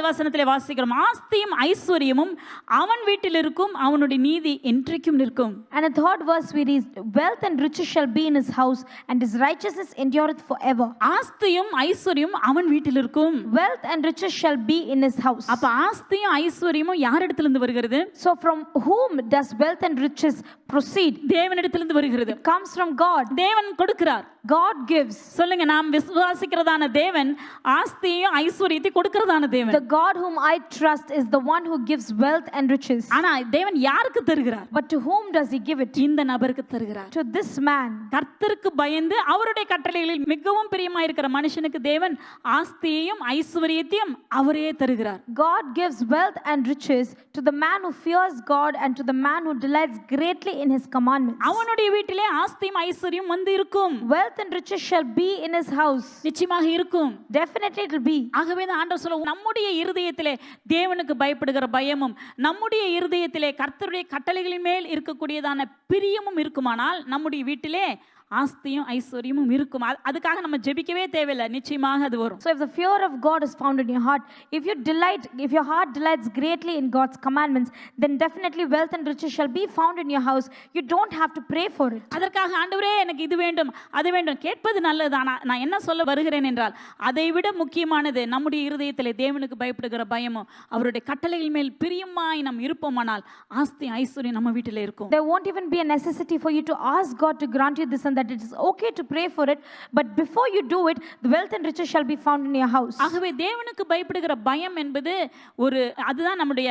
3வது வசனத்திலே வாசிக்கிறோம், ஆஸ்தியும் ஐஸ்வர்யமும் அவன் வீட்டில் இருக்கும், அவனுடைய நீதி என்றைக்கும் நிற்கும். And in 3rd verse we read, wealth and riches shall be in his house, and his righteousness endureth forever. ஆஸ்தியும் ஐஸ்வர்யமும் அவன் வீட்டில் இருக்கும். Wealth and riches shall be in his house. அப்ப ஆஸ்தியும் ஐஸ்வர்யமும் யாரிடத்திலிருந்து வருகிறது? So from whom does wealth and riches proceed? தேவனிடத்திலிருந்து வருகிறது. It comes from God. தேவன் கொடுக்கிறார். God gives. சொல்லுங்க, நாம் விசுவாசிக்கிறதான தேவன் ஆஸ்தியையும் ஐஸ்வர்யத்தை கொடுக்கிறதான தேவன். The God whom I trust is the one who gives wealth and riches. ஆனா தேவன் யாருக்கு தருகிறார்? But to whom does he give it? இந்த நபருக்கு தருகிறார். To this man. கர்த்தருக்கு பயந்து அவருடைய கட்டளைகளில் மிகவும் பிரியமாய் இருக்கிற மனுஷனுக்கு தேவன் ஆஸ்தியையும் ஐஸ்வர்யத்தையும் அவரே தருகிறார். God gives wealth and riches to the man who fears God and to the man who delights greatly in his commandments. அவனுடைய வீட்டிலே ஆஸ்தியும் ஐஸ்வர்யம் வந்து இருக்கும். Wealth and riches shall be in his house. நிச்சயமாக இருக்கும். Definitely it will be. ஆகவே தான் ஆண்டவர் சொல்ல, நம்முடைய இருதயத்திலே தேவனுக்கு பயப்படுகிற பயமும் நம்முடைய இருதயத்திலே கர்த்தருடைய கட்டளைகளின் மேல் இருக்கக்கூடியதான பிரியமும் இருக்குமானால் நம்முடைய வீட்டிலே ஆஸ்தியும் ஐஸ்வர்யமும் இருக்கும். அதுக்காக நம்ம ஜெபிக்கவே தேவையில்லை, நிச்சயமாக அது வரும். So if the fear of God is found in your heart, if your heart delights greatly in God's commandments, then definitely wealth and riches shall be found in your house. You don't have to pray for it. அதற்காக ஆண்டவரே எனக்கு இது வேண்டும் அது வேண்டும் கேட்பது நல்லதுதான். நான் என்ன சொல்ல வருகிறேன் என்றால், அதை விட முக்கியமானது நம்முடைய இருதயத்திலே தேவனுக்கு பயப்படுகிற பயமும் அவருடைய கட்டளைகள் மேல் பிரியமாய் நாம் இருப்போமானால் ஆஸ்தி ஐஸ்வர்யம் நம்ம வீட்டிலே இருக்கும். There won't even be a necessity for you to ask God to grant you this and that. It is okay to pray for it, but before you do it, the wealth and riches shall be found in your house. ஆகவே தேவனுக்கு பயப்படுகிற பயம் என்பது அதுதான் நம்முடைய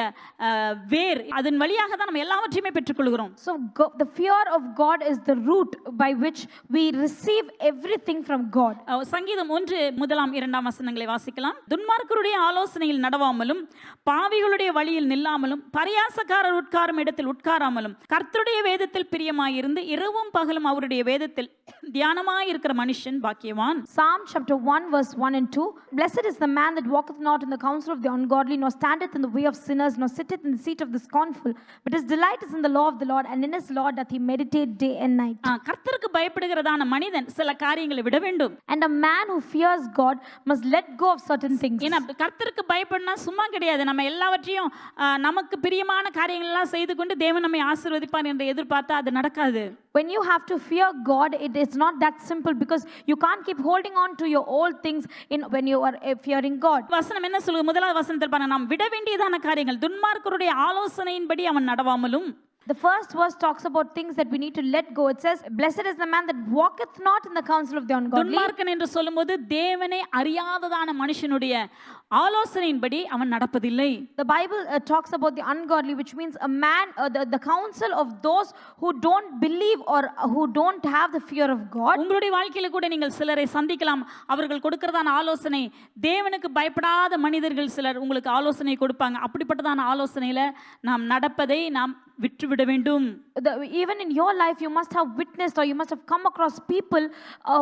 வேர். அதன் வழியாக தான் நம்ம எல்லாவற்றையுமே பெற்றுக்கொள்கிறோம். So the fear of God is the root by which we receive everything from God. சங்கீதம் 1:1-2 வசனங்களை வாசிக்கலாம். துன்மார்க்கருடைய ஆலோசனையில் நடவாமலும் பாவிகளுடைய வழியில் நில்லாமலும் பரியாசக்காரர் உட்காரும் இடத்தில் உட்காராமலும் கர்த்தருடைய வேதத்தில் பிரியமாயிருந்து இரவும் பகலும் அவருடைய வேதத்தில் தியானமாய் இருக்கிற மனுஷன் பாக்கியவான். Psalm chapter 1 verse 1 and 2. Blessed is the man that walketh not in the counsel of the ungodly, nor standeth in the way of sinners, nor sitteth in the seat of the scornful, but his delight is in the law of the Lord, and in his law doth he meditate day and night. கர்த்தருக்கு பயப்படுகிறதான மனிதன் சில காரியங்களை விட வேண்டும். And a man who fears God must let go of certain things. ஏன்னா கர்த்தருக்கு பயப்படனா சும்மா கிடையாது. நம்ம எல்லாவற்றையும் நமக்கு பிரியமான காரியங்கள் எல்லாம் செய்து கொண்டு தேவன் நம்மை ஆசீர்வதிப்பார் என்று எதிர்பார்த்தா அது நடக்காது. When you have to fear God, it is not that simple, because you can't keep holding on to your old things when you are fearing God. வசனம் என்ன சொல்லுது? முதலாவது வசனத்தில் பாருங்க, நாம் விட வேண்டியதான காரியங்கள் துன்மார்க்கருடைய ஆலோசனையின்படி அவன் நடவாமலும். The first verse talks about things that we need to let go. It says, blessed is the man that walketh not in the counsel of the ungodly. துன்மார்க்கன் என்று சொல்லும்போது தேவனை அறியாததான மனுஷனுடைய ஆலோசனையின்படி அவன் நடப்பதில்லை. The Bible talks about the ungodly, which means a man, the counsel of those who don't believe or who don't have the fear of God. உங்களுடைய வாழ்க்கையில கூட நீங்கள் சிலரை சந்திக்கலாம். அவர்கள் கொடுக்கிறதான ஆலோசனை தேவனுக்கு பயப்படாத மனிதர்கள் சிலர் உங்களுக்கு ஆலோசனை கொடுப்பாங்க. அப்படிப்பட்டதான ஆலோசனையில நாம் நடப்பதை நாம் விட்டுவிட வேண்டும். Even in your life you must have witnessed, or you must have come across people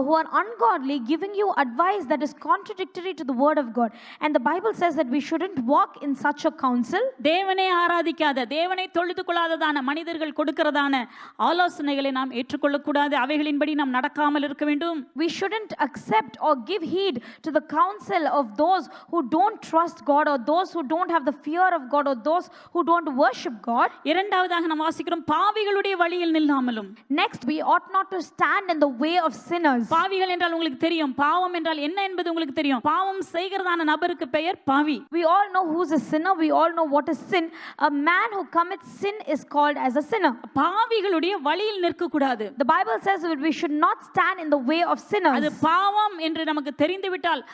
who are ungodly giving you advice that is contradictory to the word of God, and the Bible says that we shouldn't walk in such a counsel. தேவனை ஆராதிக்காத தேவனை தொழுது கொள்ளாததான மனிதர்கள் கொடுக்கிறதான ஆலோசனைகளை நாம் ஏற்றுக்கொள்ள கூடாது. அவைகளின்படி நாம் நடக்காமல் இருக்க வேண்டும். We shouldn't accept or give heed to the counsel of those who don't trust God, or those who don't have the fear of God, or those who don't worship God. இரண்டாவதாக நாம் வாசிக்கிறோம், பாவிகளுடைய வழியில் நில்லாமலும். Next, we ought not to stand in the way of sinners. பாவிகள் என்றால் உங்களுக்கு தெரியும், பாவம் என்றால் என்ன என்பது உங்களுக்கு தெரியும். பாவம் செய்கிறதான நபருக்கு பெயர் பாவி. We all know who's a sinner. We all know what is sin. A man who commits sin is called as a sinner. பாவிகளுடைய வழியில் நிற்க கூடாது. The Bible says that we should not stand in the way of sinners. அது பாவம் என்று நமக்கு தெரிந்துவிட்டால்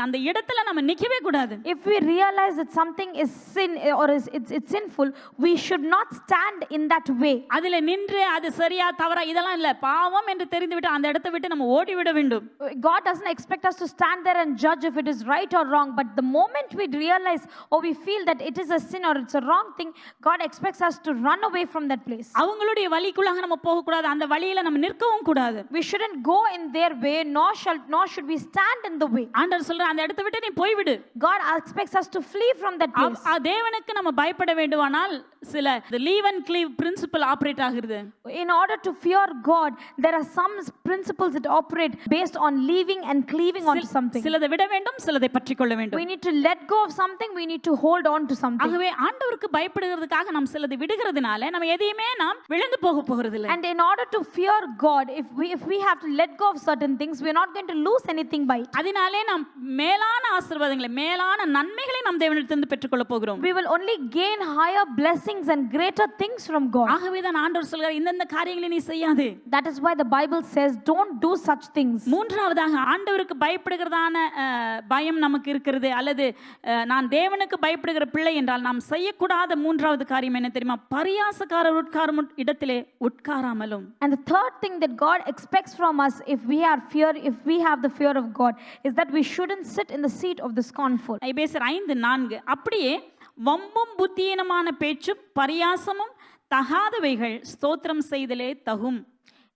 அந்த இடத்துல நம்ம நிக்கவே கூடாது. If we realize that something is sin or it's sinful, we should not stand in that way. அதில நின்று அது சரியா தவறா இதெல்லாம் இல்ல. பாவம் என்று தெரிந்துவிட்டால் அந்த இடத்தை விட்டு நம்ம ஓடி விட வேண்டும். God doesn't expect us to stand there and judge if it is right or wrong, but the moment we realize or we feel that it is a sin or it's a wrong thing, God expects us to run away from that place. அவங்களுடைய வழிக்குள்ளாக நம்ம போக கூடாது. அந்த வழியில நம்ம நிற்கவும் கூடாது. We shouldn't go in their way, nor should we stand in the way. ஆண்டவர் சொல்றார், அந்த இடத்தை விட்டு நீ போய் விடு. God expects us to flee from that place. தேவனுக்கு நம்ம பயப்பட வேண்டுமானால் சில the leave and cleave principle operate ஆகுது. In order to fear God, there are some principles that operate based on leaving and cleaving onto something. சிலதை விட வேண்டும், சிலதை பற்றிக்கொள்ள வேண்டும். We need to let go of something, we need to hold on to something. ஆகவே ஆண்டவருக்கு பயப்படுகிறதுக்காக நாம் சிலதை விடுகிறதுனால நம்ம எதையுமே நாம் விழுந்து போகிறதில்லை. And in order to fear God, if we have to let go of certain things, we are not going to lose anything by it. அதனாலே நாம் மேலான ஆசீர்வாதங்களை, மேலான நன்மைகளை நாம் தேவனிடத்திலிருந்து பெற்றுக்கொள்ள போகிறோம். We will only gain higher blessings and greater things from God. ஆகவே தான் ஆண்டவர் சொல்கிறார், இந்த காரியங்களை நீ செய்யாதே. That is why the Bible says, don't do such things. மூன்றாவதாக ஆண்டவருக்கு பயப்படுகிறதான பயம் நமக்கு இருக்கிறது, அல்லது நான் தேவனுக்கு பயப்படுகிற பிள்ளை என்றால் நாம் செய்யக்கூடாத மூன்றாவது காரியம் என்ன தெரியுமா? பரியாசக்காரர் உட்காரும் இடத்திலே உட்காராமலும். And the third thing that God expects from us, if we have the fear of God, is that we shouldn't sit in the seat of the scornful. எபேசியர் 5:4 அப்படியே வம்பும் புத்தியீனமான பேச்சும் பரியாசமும் தகாதவைகள் ஸ்தோத்திரம் செய்தலே தகும்.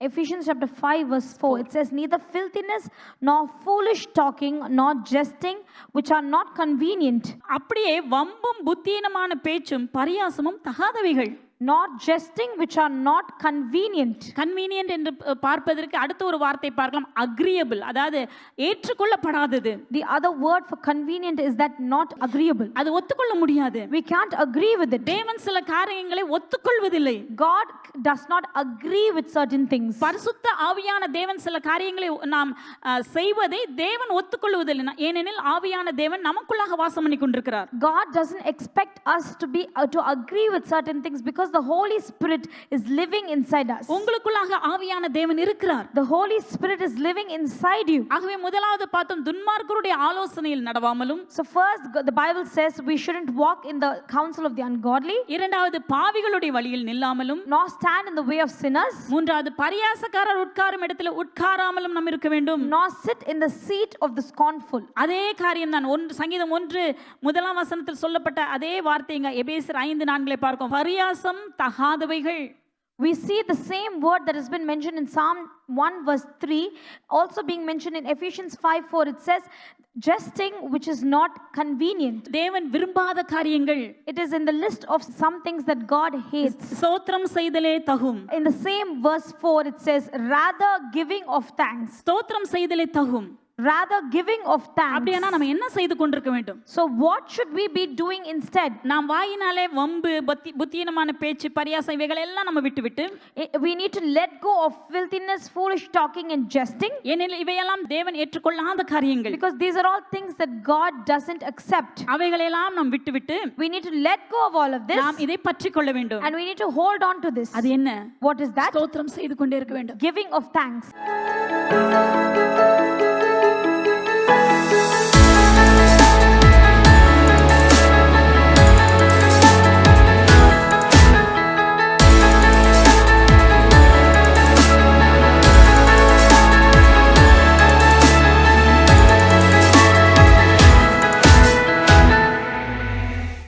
Ephesians chapter 5 verse 4, it says, neither filthiness nor foolish talking nor jesting which are not convenient. அப்படியே வம்பும் புத்தியீனமான பேச்சும் பரியாசமும் தகாதவைகள். Not jesting which are not convenient. Convenient என்று பார்ப்பதற்கு அடுத்த ஒரு வார்த்தை பார்க்கலாம், agreeable, அதாவது ஏற்றுக்கொள்ளப்படாதது. The other word for convenient is that not agreeable. அது ஒத்துக்கொள்ள முடியாது. We can't agree with it. தேவன் சில காரியங்களை ஒத்துக்கொள்வதில்லை. God does not agree with certain things. பரிசுத்த ஆவியான தேவன் சில காரியங்களை நாம் செய்வதை தேவன் ஒத்துக்கொள்வதில்லை. ஏனெனில் ஆவியான தேவன் நமக்குள்ளாக வாசம் பண்ணி கொண்டிருக்கிறார். God doesn't expect us to agree with certain things because the Holy Spirit is living inside us. உங்களுக்குள்ளாக ஆவியான தேவன் இருக்கிறார். The Holy Spirit is living inside you. ஆகவே முதலாவது பார்த்தோம், துன்மார்க்கருடைய ஆலோசனையில் நடவாமலும். So first the Bible says we shouldn't walk in the counsel of the ungodly. இரண்டாவது பாவிகளுடைய வழியில் நில்லாமலும். Nor stand in the way of sinners. மூன்றாவது பரியாசக்காரர் உட்காரும் இடத்தில் உட்காராமலும் நாம் இருக்க வேண்டும். Nor sit in the seat of the scornful. அதே காரியம் தான் சங்கீதம் 1 வசனத்தில் சொல்லப்பட்ட அதே வார்த்தைங்க எபேசியர் 5:4 பார்க்கும். பரியாசம் தகாதவைகள். We see the same word that has been mentioned in Psalm 1 verse 3 also being mentioned in Ephesians 5:4. It says jesting which is not convenient. தேவன் விரும்பாத காரியங்கள். It is in the list of some things that God hates. ஸ்தோத்திரம் செய்தலே தகும். In the same verse 4 it says rather giving of thanks. ஸ்தோத்திரம் செய்தலே தகும். Rather giving of thanks. அப்படினா நாம என்ன செய்து கொண்டிருக்க வேண்டும்? So what should we be doing instead? நாம் வாயினாலே வம்பு புத்தியீனமான பேச்சு பரியாசம் இவைகள் எல்லாம் நம்ம விட்டுவிட்டு we need to let go of filthiness, foolish talking and jesting. ஏனெனில் இவையெல்லாம் தேவன் ஏற்றுக்கொள்ளாத காரியங்கள். Because these are all things that God doesn't accept. அவைகளை எல்லாம் நாம் விட்டுவிட்டு we need to let go of all of this. நாம் இதை பற்றிக்கொள்ள வேண்டும். And we need to hold on to this. அது என்ன? What is that? ஸ்தோத்திரம் செய்து கொண்டே இருக்க வேண்டும். Giving of thanks.